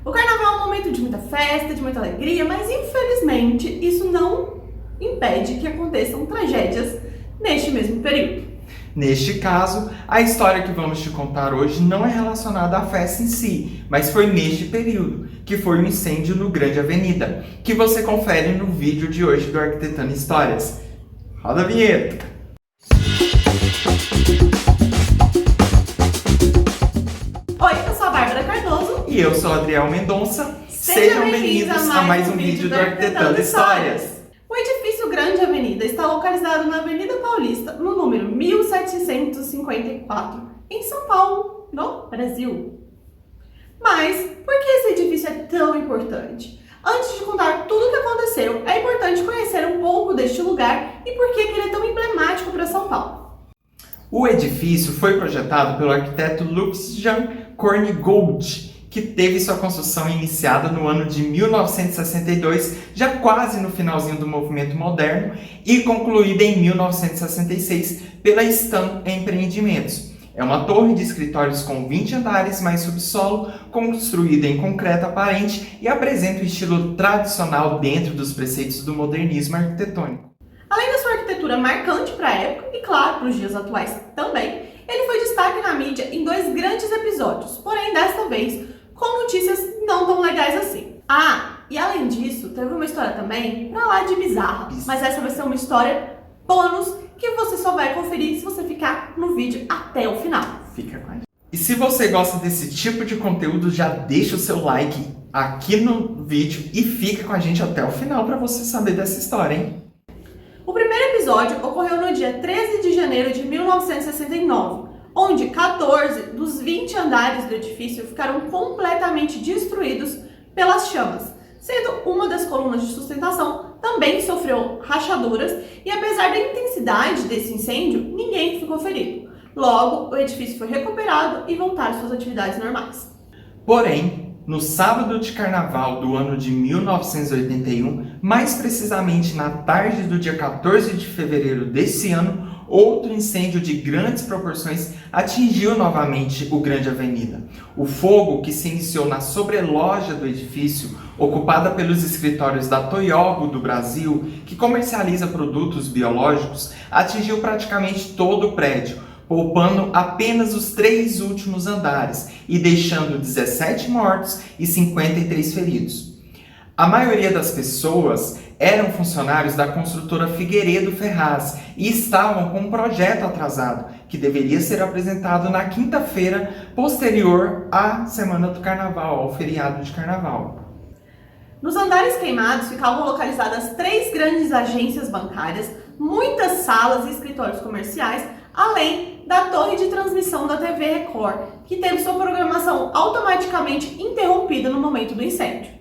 O carnaval é um momento de muita festa, de muita alegria, mas infelizmente isso não impede que aconteçam tragédias neste mesmo período. Neste caso, a história que vamos te contar hoje não é relacionada à festa em si, mas foi neste período, que foi o incêndio no Grande Avenida, que você confere no vídeo de hoje do Arquitetando Histórias. Roda a vinheta! Oi, eu sou a Bárbara Cardoso. E eu sou o Adriel Mendonça. Sejam bem-vindos a mais um vídeo do Arquitetando Histórias. O edifício Grande Avenida está localizado na Avenida Paulista, no número 1754, em São Paulo, no Brasil. Mas por que esse edifício é tão importante? Antes de contar tudo o que aconteceu, é importante conhecer um pouco deste lugar e por que ele é tão emblemático para São Paulo. O edifício foi projetado pelo arquiteto Lucian Korngold, que teve sua construção iniciada no ano de 1962, já quase no finalzinho do movimento moderno, e concluída em 1966 pela Stan Empreendimentos. É uma torre de escritórios com 20 andares mais subsolo, construída em concreto aparente e apresenta o estilo tradicional dentro dos preceitos do modernismo arquitetônico. Além da sua arquitetura marcante para a época, e claro, para os dias atuais também, ele foi destaque na mídia em 2 grandes episódios, porém desta vez com notícias não tão legais assim. E além disso, teve uma história também pra lá de bizarra, mas essa vai ser uma história bônus que você só vai conferir se você ficar no vídeo até o final. Fica com a gente. E se você gosta desse tipo de conteúdo, já deixa o seu like aqui no vídeo e fica com a gente até o final para você saber dessa história, hein? O primeiro episódio ocorreu no dia 13 de janeiro de 1969, onde 14 dos 20 andares do edifício ficaram completamente destruídos pelas chamas, sendo uma das colunas de sustentação também sofreu rachaduras e apesar da intensidade desse incêndio, ninguém ficou ferido. Logo, o edifício foi recuperado e voltaram às suas atividades normais. Porém, no sábado de carnaval do ano de 1981, mais precisamente na tarde do dia 14 de fevereiro desse ano, outro incêndio de grandes proporções atingiu novamente o Grande Avenida. O fogo, que se iniciou na sobreloja do edifício, ocupada pelos escritórios da Toyogo do Brasil, que comercializa produtos biológicos, atingiu praticamente todo o prédio, poupando apenas os 3 últimos andares e deixando 17 mortos e 53 feridos. A maioria das pessoas eram funcionários da construtora Figueiredo Ferraz e estavam com um projeto atrasado, que deveria ser apresentado na quinta-feira posterior à semana do carnaval, ao feriado de carnaval. Nos andares queimados ficavam localizadas 3 grandes agências bancárias, muitas salas e escritórios comerciais, além da torre de transmissão da TV Record, que teve sua programação automaticamente interrompida no momento do incêndio.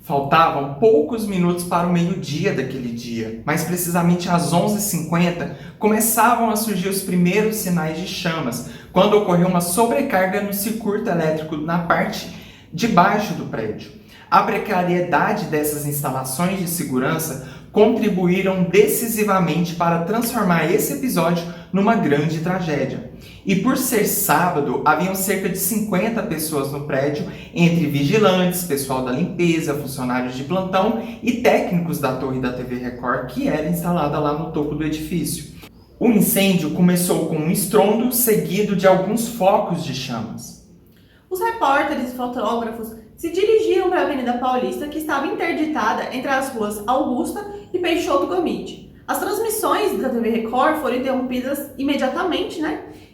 Faltavam poucos minutos para o meio-dia daquele dia, mais precisamente às 11h50, começavam a surgir os primeiros sinais de chamas, quando ocorreu uma sobrecarga no circuito elétrico na parte de baixo do prédio. A precariedade dessas instalações de segurança contribuíram decisivamente para transformar esse episódio numa grande tragédia. E por ser sábado, haviam cerca de 50 pessoas no prédio, entre vigilantes, pessoal da limpeza, funcionários de plantão e técnicos da torre da TV Record, que era instalada lá no topo do edifício. O incêndio começou com um estrondo seguido de alguns focos de chamas. Os repórteres e fotógrafos se dirigiram para a Avenida Paulista, que estava interditada entre as ruas Augusta e Peixoto Gomide. As transmissões da TV Record foram interrompidas imediatamente,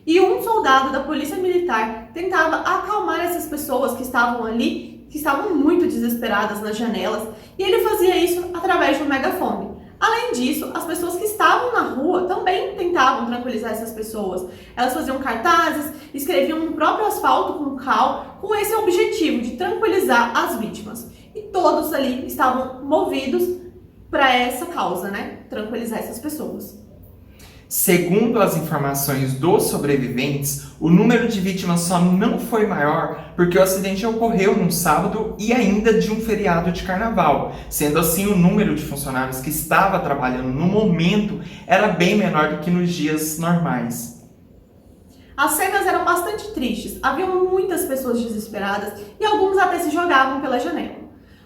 E um soldado da Polícia Militar tentava acalmar essas pessoas que estavam ali, que estavam muito desesperadas nas janelas, e ele fazia isso através de um megafone. Além disso, as pessoas que estavam na rua também tentavam tranquilizar essas pessoas. Elas faziam cartazes, escreviam no próprio asfalto com cal, com esse objetivo de tranquilizar as vítimas. E todos ali estavam movidos para essa causa, Tranquilizar essas pessoas. Segundo as informações dos sobreviventes, o número de vítimas só não foi maior porque o acidente ocorreu num sábado e ainda de um feriado de carnaval. Sendo assim, o número de funcionários que estava trabalhando no momento era bem menor do que nos dias normais. As cenas eram bastante tristes, haviam muitas pessoas desesperadas e alguns até se esperavam pela janela.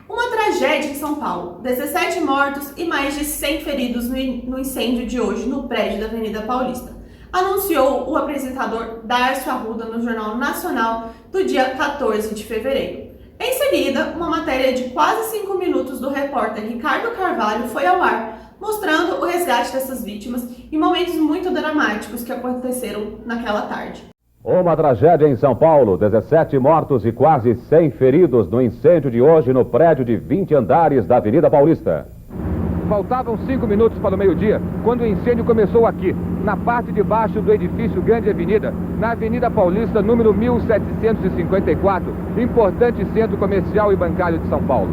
Uma tragédia em São Paulo, 17 mortos e mais de 100 feridos no incêndio de hoje no prédio da Avenida Paulista, anunciou o apresentador Darcio Arruda no Jornal Nacional do dia 14 de fevereiro. Em seguida, uma matéria de quase 5 minutos do repórter Ricardo Carvalho foi ao ar, mostrando o resgate dessas vítimas e momentos muito dramáticos que aconteceram naquela tarde. Uma tragédia em São Paulo, 17 mortos e quase 100 feridos no incêndio de hoje no prédio de 20 andares da Avenida Paulista. Faltavam 5 minutos para o meio-dia, quando o incêndio começou aqui, na parte de baixo do edifício Grande Avenida, na Avenida Paulista, número 1754, importante centro comercial e bancário de São Paulo.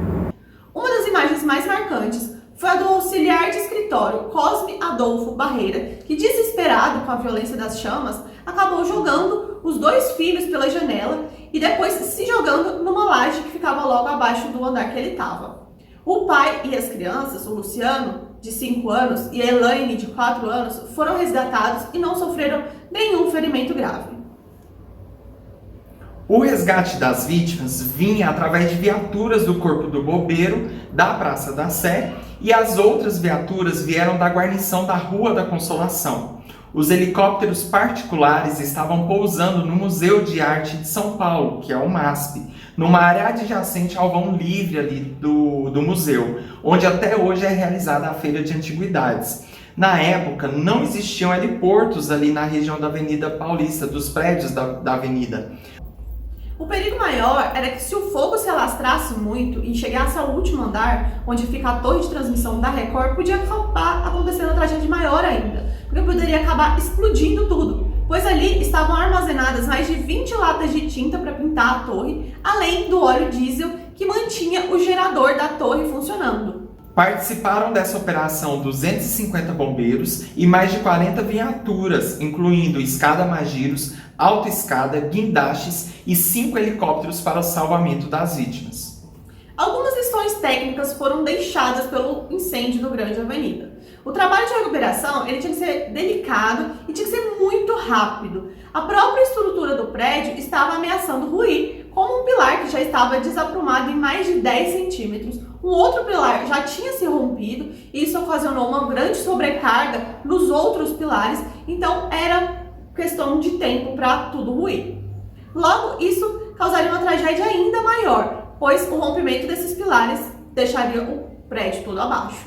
Uma das imagens mais marcantes foi a do auxiliar de escritório Cosme Adolfo Barreira, que, desesperado com a violência das chamas, acabou jogando os 2 filhos pela janela e depois se jogando numa laje que ficava logo abaixo do andar que ele estava. O pai e as crianças, o Luciano, de 5 anos, e a Elaine, de 4 anos, foram resgatados e não sofreram nenhum ferimento grave. O resgate das vítimas vinha através de viaturas do Corpo do Bombeiro, da Praça da Sé, e as outras viaturas vieram da guarnição da Rua da Consolação. Os helicópteros particulares estavam pousando no Museu de Arte de São Paulo, que é o MASP, numa área adjacente ao vão livre ali do museu, onde até hoje é realizada a Feira de Antiguidades. Na época, não existiam heliportos ali na região da Avenida Paulista, dos prédios da avenida. O perigo maior era que, se o fogo se alastrasse muito e chegasse ao último andar, onde fica a torre de transmissão da Record, podia acabar acontecendo uma tragédia maior ainda, porque poderia acabar explodindo tudo, pois ali estavam armazenadas mais de 20 latas de tinta para pintar a torre, além do óleo diesel que mantinha o gerador da torre funcionando. Participaram dessa operação 250 bombeiros e mais de 40 viaturas, incluindo escada-magiros, autoescada, guindastes e 5 helicópteros para o salvamento das vítimas. Algumas lições técnicas foram deixadas pelo incêndio do Grande Avenida. O trabalho de recuperação ele tinha que ser delicado e tinha que ser muito rápido. A própria estrutura do prédio estava ameaçando ruir, como um pilar que já estava desaprumado em mais de 10 centímetros. Um outro pilar já tinha se rompido e isso ocasionou uma grande sobrecarga nos outros pilares, então era questão de tempo para tudo ruir. Logo, isso causaria uma tragédia ainda maior, pois o rompimento desses pilares deixaria o prédio todo abaixo.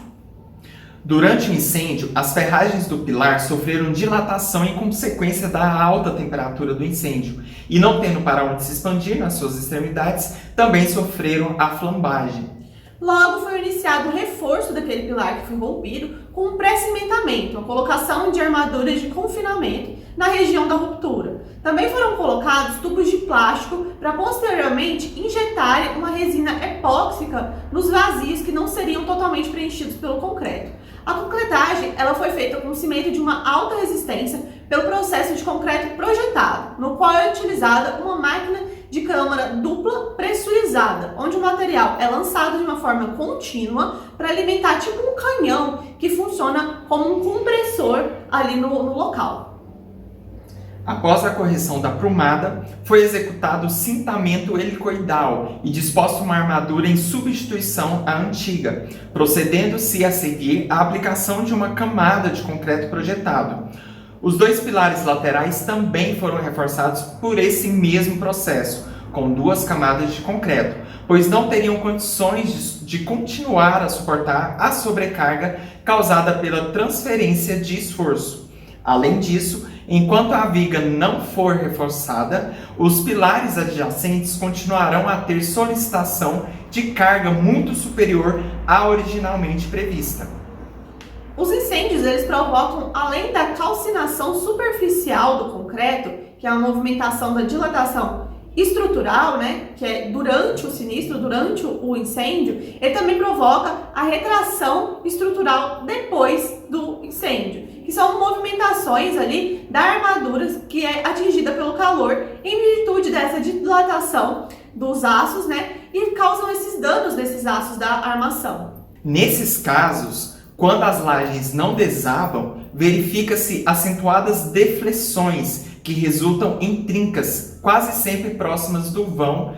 Durante o incêndio, as ferragens do pilar sofreram dilatação em consequência da alta temperatura do incêndio e, não tendo para onde se expandir nas suas extremidades, também sofreram a flambagem. Logo, foi iniciado o reforço daquele pilar que foi rompido com um pré-cimentamento, a colocação de armaduras de confinamento na região da ruptura. Também foram colocados tubos de plástico para posteriormente injetarem uma resina epóxica nos vazios que não seriam totalmente preenchidos pelo concreto. A concretagem ela foi feita com cimento de uma alta resistência pelo processo de concreto projetado, no qual é utilizada uma máquina de câmara dupla pressurizada, onde o material é lançado de uma forma contínua para alimentar tipo um canhão que funciona como um compressor ali no local. Após a correção da prumada, foi executado o cintamento helicoidal e disposta uma armadura em substituição à antiga, procedendo-se a seguir a aplicação de uma camada de concreto projetado. Os 2 pilares laterais também foram reforçados por esse mesmo processo, com 2 camadas de concreto, pois não teriam condições de continuar a suportar a sobrecarga causada pela transferência de esforço. Além disso, enquanto a viga não for reforçada, os pilares adjacentes continuarão a ter solicitação de carga muito superior à originalmente prevista. Os incêndios eles provocam, além da calcinação superficial do concreto, que é a movimentação da dilatação estrutural, né, que é durante o sinistro, durante o incêndio, ele também provoca a retração estrutural depois do incêndio, que são movimentações ali da armadura que é atingida pelo calor em virtude dessa dilatação dos aços, né, e causam esses danos desses aços da armação. Nesses casos, quando as lajes não desabam, verifica-se acentuadas deflexões que resultam em trincas, quase sempre próximas do vão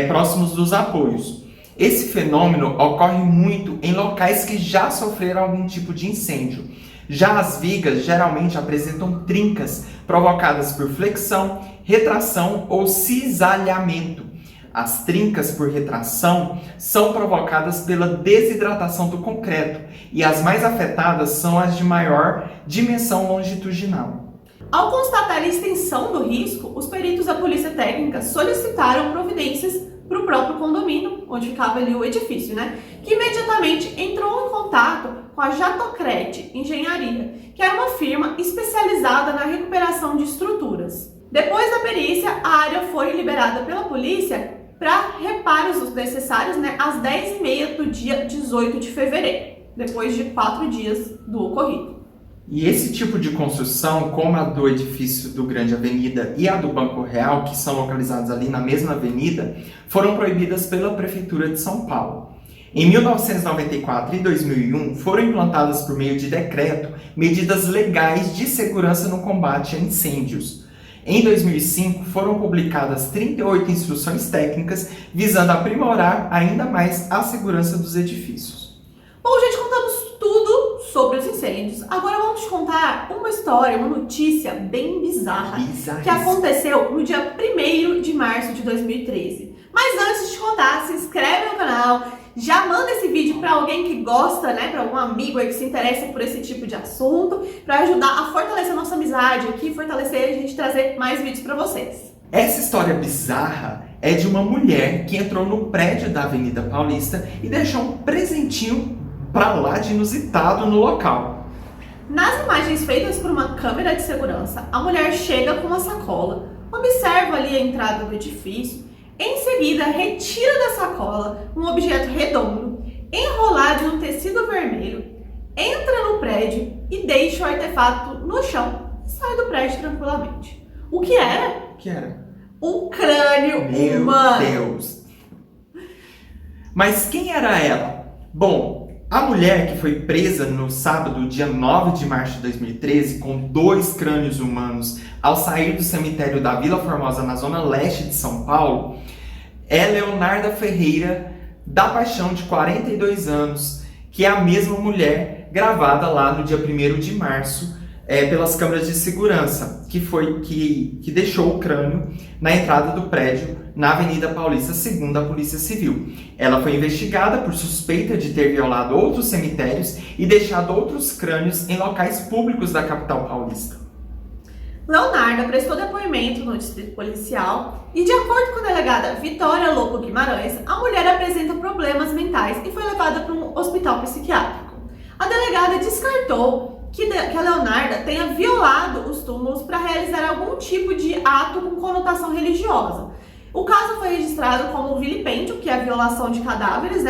próximos dos apoios. Esse fenômeno ocorre muito em locais que já sofreram algum tipo de incêndio. Já as vigas geralmente apresentam trincas provocadas por flexão, retração ou cisalhamento. As trincas por retração são provocadas pela desidratação do concreto e as mais afetadas são as de maior dimensão longitudinal. Ao constatar a extensão do risco, os peritos da Polícia Técnica solicitaram providências para o próprio condomínio, onde ficava ali o edifício, que imediatamente entrou em contato com a Jatocret Engenharia, que era uma firma especializada na recuperação de estruturas. Depois da perícia, a área foi liberada pela polícia para reparos necessários às 10h30 do dia 18 de fevereiro, depois de 4 dias do ocorrido. E esse tipo de construção, como a do edifício do Grande Avenida e a do Banco Real, que são localizados ali na mesma avenida, foram proibidas pela Prefeitura de São Paulo. Em 1994 e 2001, foram implantadas por meio de decreto medidas legais de segurança no combate a incêndios. Em 2005, foram publicadas 38 instruções técnicas visando aprimorar ainda mais a segurança dos edifícios. Bom, gente, contamos tudo sobre os incêndios. Agora vamos te contar uma história, uma notícia bem bizarra que aconteceu no dia 1º de março de 2013. Mas antes de te contar, se inscreve no canal, já manda esse vídeo para alguém que gosta, para algum amigo aí que se interessa por esse tipo de assunto, para ajudar a fortalecer a nossa amizade aqui, fortalecer a gente trazer mais vídeos para vocês. Essa história bizarra é de uma mulher que entrou no prédio da Avenida Paulista e deixou um presentinho pra lá de inusitado no local. Nas imagens feitas por uma câmera de segurança, a mulher chega com uma sacola, observa ali a entrada do edifício, em seguida retira da sacola um objeto redondo, enrolado em um tecido vermelho, entra no prédio e deixa o artefato no chão e sai do prédio tranquilamente. O que era? O que era? Um crânio humano. Meu Deus! Mas quem era ela? Bom, a mulher que foi presa no sábado, dia 9 de março de 2013, com 2 crânios humanos ao sair do cemitério da Vila Formosa, na zona leste de São Paulo, é Leonarda Ferreira da Paixão, de 42 anos, que é a mesma mulher gravada lá no dia 1º de março pelas câmeras de segurança, que deixou o crânio na entrada do prédio na Avenida Paulista, segundo a Polícia Civil. Ela foi investigada por suspeita de ter violado outros cemitérios e deixado outros crânios em locais públicos da capital paulista. Leonarda prestou depoimento no distrito policial e, de acordo com a delegada Vitória Lobo Guimarães, a mulher apresenta problemas mentais e foi levada para um hospital psiquiátrico. A delegada descartou que a Leonarda tenha violado os túmulos para realizar algum tipo de ato com conotação religiosa. O caso foi registrado como vilipêndio, que é a violação de cadáveres,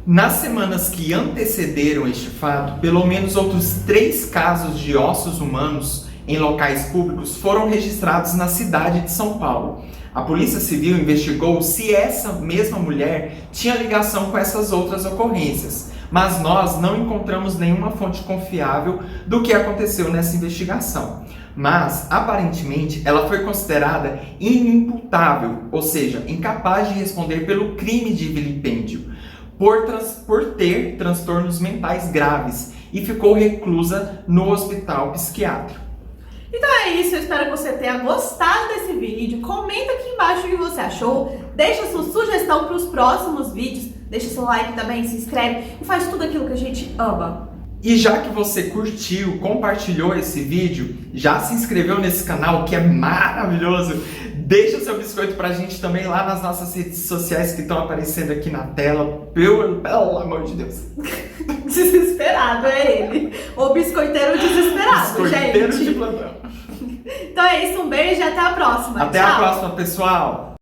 Nas semanas que antecederam este fato, pelo menos outros 3 casos de ossos humanos em locais públicos foram registrados na cidade de São Paulo. A Polícia Civil investigou se essa mesma mulher tinha ligação com essas outras ocorrências, mas nós não encontramos nenhuma fonte confiável do que aconteceu nessa investigação. Mas, aparentemente, ela foi considerada inimputável, ou seja, incapaz de responder pelo crime de vilipêndio, por ter transtornos mentais graves, e ficou reclusa no hospital psiquiátrico. Então é isso, eu espero que você tenha gostado desse vídeo. Comenta aqui embaixo o que você achou, deixa sua sugestão para os próximos vídeos, deixa seu like também, se inscreve e faz tudo aquilo que a gente ama. E já que você curtiu, compartilhou esse vídeo, já se inscreveu nesse canal que é maravilhoso, deixa seu biscoito pra gente também lá nas nossas redes sociais que estão aparecendo aqui na tela, pelo amor de Deus. Desesperado é ele, o biscoiteiro desesperado, biscoiteiro gente. de plantão. Então é isso, um beijo e até a próxima. Até Tchau. a próxima, pessoal.